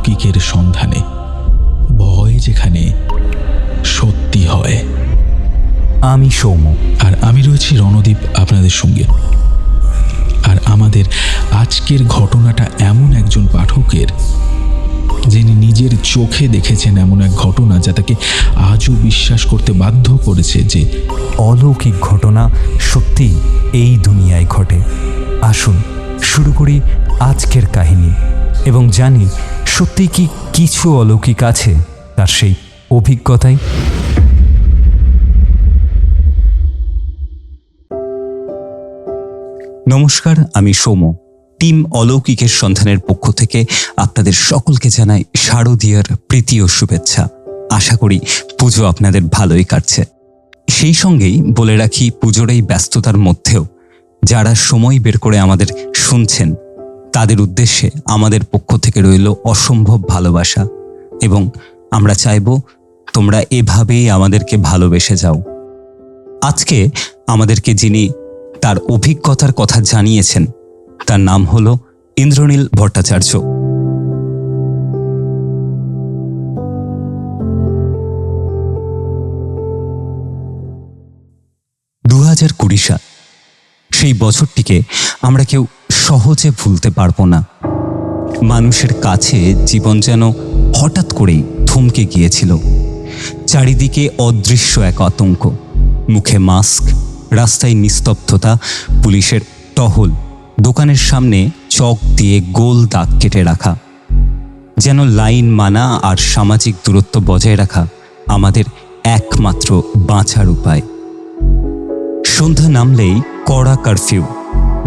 অলৌকিকের সন্ধানে, ভয় যেখানে সত্যি হয়। আমি সৌম্য, আর আমি রয়েছি রণদীপ আপনাদের সঙ্গে। আর আমাদের আজকের ঘটনাটা এমন একজন পাঠকের, যিনি নিজের চোখে দেখেছেন এমন এক ঘটনা যা তাকে আজও বিশ্বাস করতে বাধ্য করেছে যে অলৌকিক ঘটনা সত্যি এই দুনিয়ায় ঘটে। আসুন শুরু করি আজকের কাহিনী এবং জানি সত্যি কি কিছু অলৌকিক আছে তার সেই অভিজ্ঞতায়। নমস্কার, আমি সৌম্য। টিম অলৌকিকের সন্ধানের পক্ষ থেকে আপনাদের সকলকে জানাই শারদীয়ার প্রীতি ও শুভেচ্ছা। আশা করি পুজো আপনাদের ভালোই কাটছে। সেই সঙ্গেই বলে রাখি, পুজোর এই ব্যস্ততার মধ্যেও যারা সময় বের করে আমাদের শুনছেন, তাদের উদ্দেশ্যে আমাদের পক্ষ থেকে রইল অসম্ভব ভালোবাসা এবং আমরা চাইব তোমরা এভাবেই আমাদেরকে ভালোবেসে যাও। আজকে আমাদেরকে যিনি তার অভিজ্ঞতার কথা জানিয়েছেন তার নাম হলো ইন্দ্রনীল ভট্টাচার্য। 2020 সাল, সেই বছরটিকে আমরা কেউ সহজে ভুলতে পারবো না। মানুষের কাছে জীবন যেন হঠাৎ করেই থমকে গিয়েছিল। চারিদিকে অদৃশ্য এক আতঙ্ক, মুখে মাস্ক, রাস্তায় নিস্তব্ধতা, পুলিশের টহল, দোকানের সামনে চক দিয়ে গোল দাগ কেটে রাখা। যেন লাইন মানা আর সামাজিক দূরত্ব বজায় রাখা আমাদের একমাত্র বাঁচার উপায়। সন্ধ্যা নামলেই কড়া কারফিউ,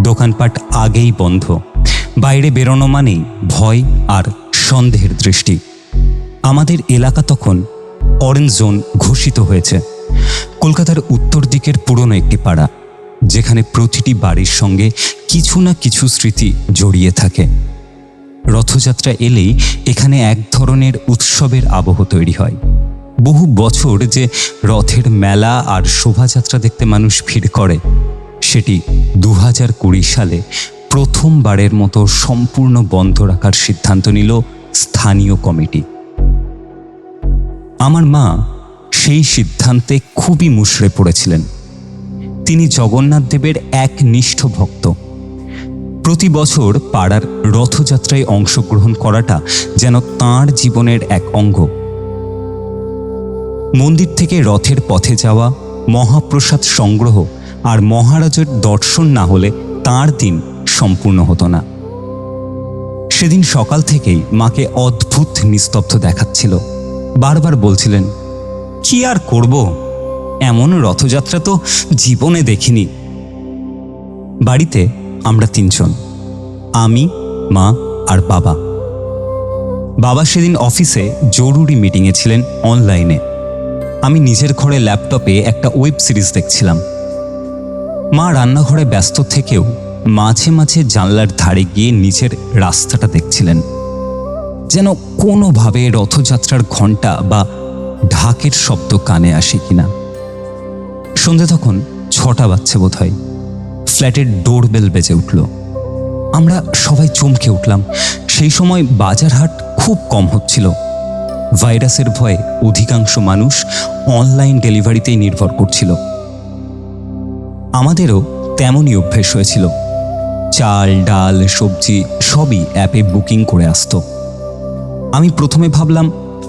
দোকানপাট আগেই বন্ধ, বাইরে বেরোনো মানেই ভয় আর সন্দেহের দৃষ্টি। আমাদের এলাকা তখন অরেঞ্জ জোন ঘোষিত হয়েছে। কলকাতার উত্তর দিকের পুরনো একটি পাড়া, যেখানে প্রতিটি বাড়ির সঙ্গে কিছু না কিছু স্মৃতি জড়িয়ে থাকে। রথযাত্রা এলেই এখানে এক ধরনের উৎসবের আবহ তৈরি হয়। বহু বছর যে রথের মেলা আর শোভাযাত্রা দেখতে মানুষ ভিড় করে, সেটি 2020 সালে প্রথমবারের মতো সম্পূর্ণ বন্ধ রাখার সিদ্ধান্ত নিল স্থানীয় কমিটি। আমার মা সেই সিদ্ধান্তে খুবই মুষড়ে পড়েছিলেন। তিনি জগন্নাথ দেবের এক নিষ্ঠ ভক্ত। প্রতি বছর পাড়ার রথযাত্রায় অংশগ্রহণ করাটা যেন তাঁর জীবনের এক অঙ্গ। মন্দির থেকে রথের পথে যাওয়া, মহাপ্রসাদ সংগ্রহ আর মহারাজের দর্শন না হলে তাঁর দিন সম্পূর্ণ হতো না। সেদিন সকাল থেকেই মাকে অদ্ভুত নিস্তব্ধ দেখাচ্ছিল। বারবার বলছিলেন, কি আর করব, এমন রথযাত্রা তো জীবনে দেখিনি। বাড়িতে আমরা 3 জন, আমি, মা আর বাবা। বাবা সেদিন অফিসে জরুরি মিটিংয়ে ছিলেন অনলাইনে। আমি নিজের ঘরে ল্যাপটপে একটা ওয়েব সিরিজ দেখছিলাম। মা রান্নাঘরে ব্যস্ত থেকেও মাঝে মাঝে জানলার ধারে গিয়ে নিচের রাস্তাটা দেখছিলেন, যেন কোনোভাবে রথযাত্রার ঘণ্টা বা ঢাকের শব্দ কানে আসে কিনা। সন্ধে তখন 6টা বাজছে বোধ হয়। ফ্ল্যাটের ডোরবেল বেজে উঠল। আমরা সবাই চমকে উঠলাম। সেই সময় বাজার হাট খুব কম হচ্ছিল। ভাইরাসের ভয়ে অধিকাংশ মানুষ অনলাইন ডেলিভারিতেই নির্ভর করছিল। আমাদেরও তেমনই অভ্যেস হয়েছিল। চাল, ডাল, সবজি সবই অ্যাপে বুকিং করে আসতো। আমি প্রথমে ভাবলাম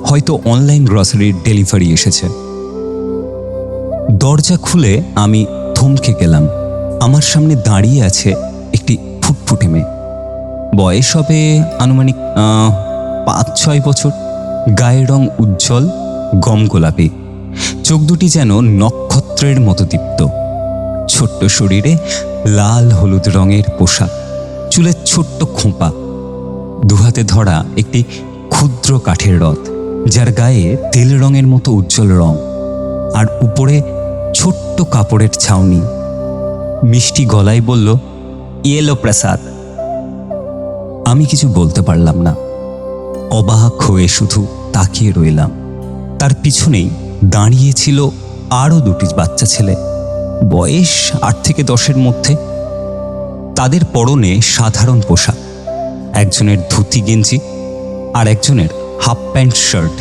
হয়তো অনলাইন গ্রসারির ডেলিভারি এসেছে। দরজা খুলে আমি থমকে গেলাম। আমার সামনে দাঁড়িয়ে আছে একটি ফুটফুটে মেয়ে। বয়স হবে আনুমানিক 5-6 বছর। গায়ের রং উজ্জ্বল গম গোলাপি, চোখ দুটি যেন নক্ষত্রের মতো দীপ্ত। ছোট্ট শরীরে লাল হলুদ রঙের পোশাক, চুলের ছোট্ট খোঁপা, দুহাতে ধরা একটি ক্ষুদ্র কাঠের রথ, যার গায়ে তেল রঙের মতো উজ্জ্বল রং, আর উপরে ছোট্ট কাপড়ের ছাউনি। মিষ্টি গলায় বলল, এলো প্রসাদ। আমি কিছু বলতে পারলাম না। অবাক হয়ে শুধু তাকিয়ে রইলাম। তার পিছনেই দাঁড়িয়েছিল আরও 2টি বাচ্চা ছেলে, বয়স 8 থেকে 10-এর মধ্যে। তাদের পরনে সাধারণ পোশাক, একজনের ধুতি গেঞ্জি আর একজনের হাফ প্যান্ট শার্ট।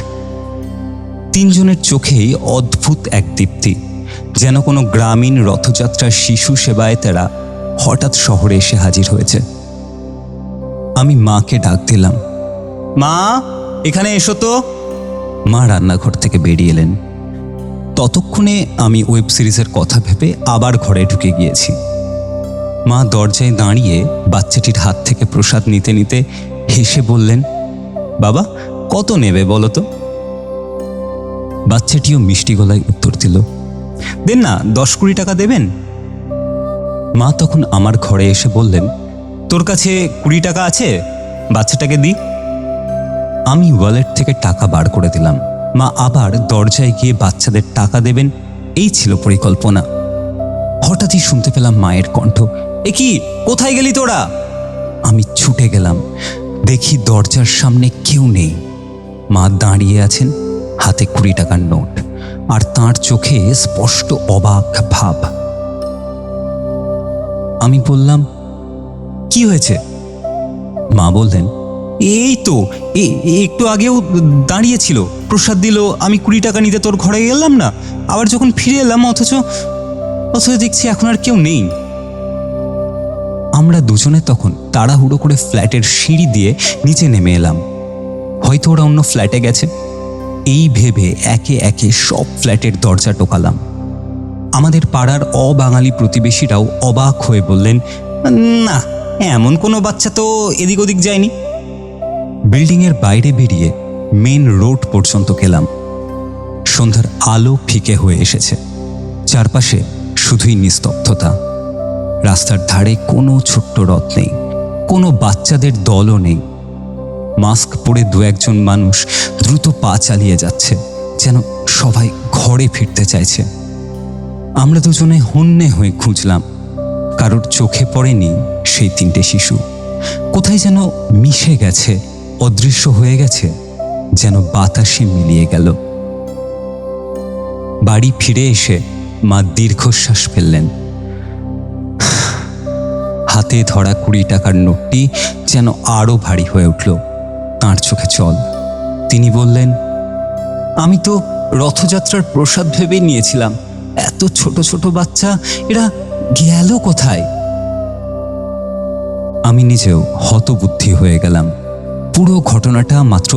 তিনজনের চোখেই অদ্ভুত এক দীপ্তি, যেন কোনো গ্রামীণ রথযাত্রার শিশু সেবায়েতেরা হঠাৎ শহরে এসে হাজির হয়েছে। আমি মাকে ডাক দিলাম, মা এখানে এসো তো। মা রান্নাঘর থেকে বেরিয়ে এলেন। ততক্ষণে আমি ওয়েব সিরিজের কথা ভেবে আবার ঘরে ঢুকে গিয়েছি। মা দরজায় দাঁড়িয়ে বাচ্চাটির হাত থেকে প্রসাদ নিতে নিতে হেসে বললেন, বাবা কত নেবে বলো তো? বাচ্চাটিও মিষ্টি গলায় উত্তর দিল, দেন না, 10-20 টাকা দেবেন। মা তখন আমার ঘরে এসে বললেন, তোর কাছে 20 টাকা আছে, বাচ্চাটাকে দি। আমি ওয়ালেট থেকে টাকা বার করে দিলাম। মা আবার দরজায় গিয়ে বাচ্চাদের টাকা দেবেন, এই ছিল পরিকল্পনা। হঠাৎই শুনতে পেলাম মায়ের কণ্ঠ, এ কি, কোথায় গেলি তোরা? আমি ছুটে গেলাম, দেখি দরজার সামনে কেউ নেই। মা দাঁড়িয়ে আছেন, হাতে 20 টাকার নোট, আর তাঁর চোখে স্পষ্ট অবাক ভাব। আমি বললাম, কি হয়েছে? মা বললেন, এই তো একটু আগেও দাঁড়িয়েছিল, প্রসাদ দিল, আমি 20 টাকা নিতে তোর ঘরে গেলাম না, আবার যখন ফিরে এলাম অথচ দেখছি এখন আর কেউ নেই। আমরা দুজনে তখন তাড়াহুড়ো করে ফ্ল্যাটের সিঁড়ি দিয়ে নিচে নেমে এলাম। হয়তো ওরা অন্য ফ্ল্যাটে গেছে। এই ভেবে একে একে সব ফ্ল্যাটের দরজা টোকালাম। আমাদের পাড়ার অবাঙালি প্রতিবেশীরাও অবাক হয়ে বললেন, না, এমন কোনো বাচ্চা তো এদিক ওদিক যায়নি। বিল্ডিংয়ের বাইরে বেরিয়ে মেন রোড পর্যন্ত গেলাম। সন্ধ্যার আলো ফিকে হয়ে এসেছে, চারপাশে শুধুই নিস্তব্ধতা। রাস্তার ধারে কোনো ছোট্ট রথ নেই, কোনো বাচ্চাদের দলও নেই। মাস্ক পরে 2-1 মানুষ দ্রুত পা চালিয়ে যাচ্ছে, যেন সবাই ঘরে ফিরতে চাইছে। আমরা দুজনে হন্যে হয়ে খুঁজলাম, কারোর চোখে পড়েনি সেই 3টে শিশু। কোথায় যেন মিশে গেছে, অদৃশ্য হয়ে গেছে, যেন বাতাসে মিলিয়ে গেল। বাড়ি ফিরে এসে মা দীর্ঘশ্বাস ফেললেন। হাতে ধরা 20 টাকার নোটটি যেন আরো ভারী হয়ে উঠল। তাঁর চোখে জল। তিনি বললেন, আমি তো রথযাত্রার প্রসাদ ভেবেই নিয়েছিলাম, এত ছোট ছোট বাচ্চা, এরা গেল কোথায়? আমি নিজেও হতবুদ্ধি হয়ে গেলাম। পুরো ঘটনাটা মাত্র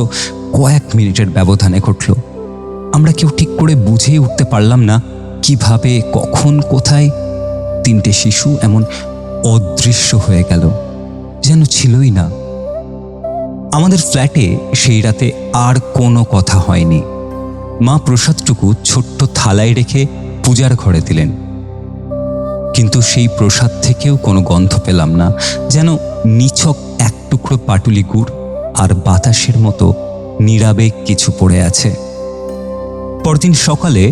কয়েক মিনিটের ব্যবধানে ঘটল। আমরা কেউ ঠিক করে বুঝেই উঠতে পারলাম না কিভাবে, কখন, কোথায় 3টে শিশু এমন অদৃশ্য হয়ে গেল, যেন ছিলই না। আমাদের ফ্ল্যাটে সেই রাতে আর কোনো কথা হয়নি। মা প্রসাদটুকু ছোট্ট থালায় রেখে পূজার ঘরে দিলেন, কিন্তু সেই প্রসাদ থেকেও কোনো গন্ধ পেলাম না, যেন নিছক এক টুকরো পাটুলি গুড় আর বাতাসের মতো নিরাবেগ কিছু পড়ে আছে। পরদিন সকালে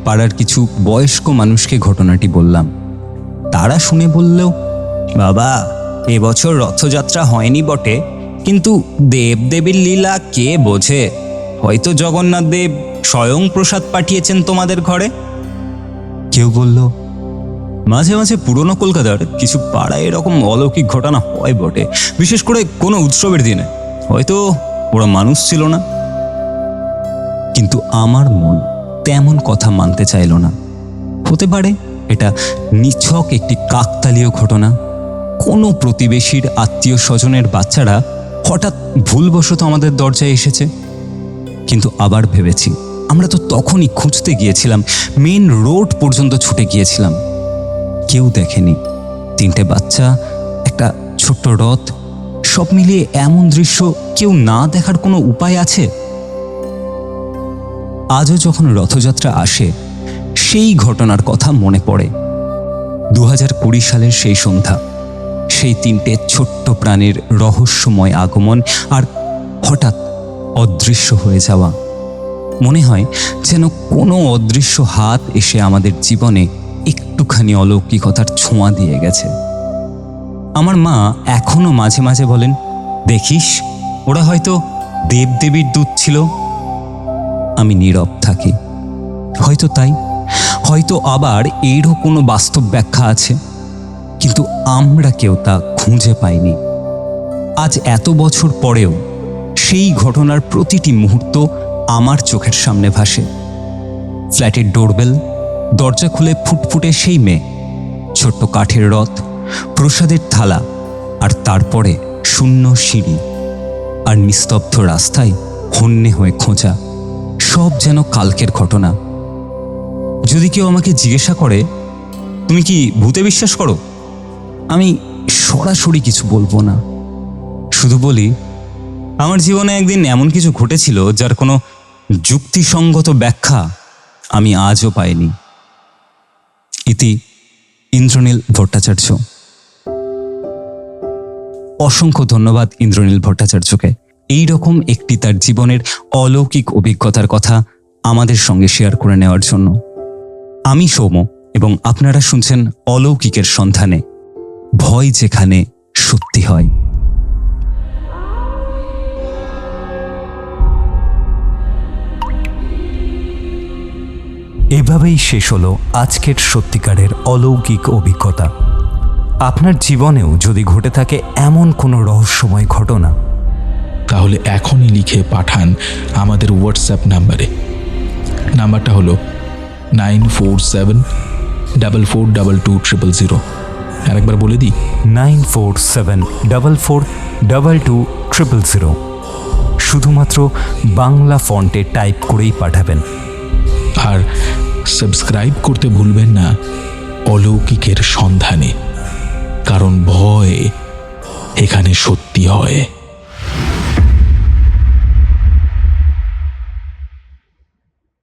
পাড়ার কিছু বয়স্ক মানুষকে ঘটনাটি বললাম। তারা শুনে বলল, বাবা, এবছর রথযাত্রা হয়নি বটে, কিন্তু দেবদেবীর লীলা কে বোঝে? হয়তো জগন্নাথ দেব স্বয়ং প্রসাদ পাঠিয়েছেন তোমাদের ঘরে। কেউ বলল, মাঝে মাঝে পুরনো কলকাতার কিছু পাড়ায় এরকম অলৌকিক ঘটনা হয় বটে, বিশেষ করে কোনো উৎসবের দিনে। হয়তো ওরা মানুষ ছিল না। কিন্তু আমার মন তেমন কথা মানতে চাইল না। হতে পারে এটা নিছক একটি কাকতালীয় ঘটনা। কোনো প্রতিবেশীর আত্মীয় স্বজনের বাচ্চারা হঠাৎ ভুলবশত আমাদের দরজায় এসেছে। কিন্তু আবার ভেবেছি, আমরা তো তখনই খুঁজতে গিয়েছিলাম, মেন রোড পর্যন্ত ছুটে গিয়েছিলাম। কেউ দেখেনি। 3টে বাচ্চা, একটা ছোট্ট রথ, সব মিলিয়ে এমন দৃশ্য কেউ না দেখার কোনো উপায় আছে? আজও যখন রথযাত্রা আসে, সেই ঘটনার কথা মনে পড়ে। 2020 সালের সেই সন্ধ্যা, সেই 3টে ছোট্ট প্রাণীর রহস্যময় আগমন আর হঠাৎ অদৃশ্য হয়ে যাওয়া। মনে হয় যেন কোনো অদৃশ্য হাত এসে আমাদের জীবনে একটুখানি অলৌকিকতার ছোঁয়া দিয়ে গেছে। আমার মা এখনো মাঝে মাঝে বলেন, দেখিস, ওরা হয়তো দেবদেবীর দূত ছিল। আমি নীরব থাকি। হয়তো তাই, হয়তো আবার এরও কোনো বাস্তব ব্যাখ্যা আছে, কিন্তু আমরা কেউ তা খুঁজে পাইনি। আজ এত বছর পরেও সেই ঘটনার প্রতিটি মুহূর্ত আমার চোখের সামনে ভাসে। ফ্ল্যাটের ডোরবেল, দরজা খুলে ফুটফুটে সেই মেয়ে, ছোট্ট কাঠের রথ, প্রসাদের থালা, আর তারপরে শূন্য সিঁড়ি আর নিস্তব্ধ রাস্তায় হন্যে হয়ে খোঁজা, সব যেন কালকের ঘটনা। যদি কেউ আমাকে জিজ্ঞাসা করে, তুমি কি ভূতে বিশ্বাস করো, আমি সরাসরি কিছু বলবো না, শুধু বলি আমার জীবনে একদিন এমন কিছু ঘটেছিল যার কোনো যুক্তিসঙ্গত ব্যাখ্যা আমি আজও পাইনি। ইতি ইন্দ্রনীল ভট্টাচার্য। অসংখ্য ধন্যবাদ ইন্দ্রনীল ভট্টাচার্যকে এই রকম একটি তার জীবনের অলৌকিক অভিজ্ঞতার কথা আমাদের সঙ্গে শেয়ার করে নেওয়ার জন্য। আমি সৌম্য এবং আপনারা শুনছেন অলৌকিকের সন্ধানে, ভয় যেখানে সত্যি হয়। এভাবেই শেষ হলো আজকের সত্যিকারের অলৌকিক অভিজ্ঞতা। আপনার জীবনেও যদি ঘটে থাকে এমন কোনো রহস্যময় ঘটনা, তাহলে এখনই লিখে পাঠান আমাদের হোয়াটসঅ্যাপ নাম্বারে। নাম্বারটা হলো 9474422000। আরেকবার বলে দিই, 9474422000। শুধুমাত্র বাংলা ফন্টে টাইপ করেই পাঠাবেন। আর সাবস্ক্রাইব করতে ভুলবেন না অলৌকিকের সন্ধানে, কারণ ভয় এখানে সত্যি হয়।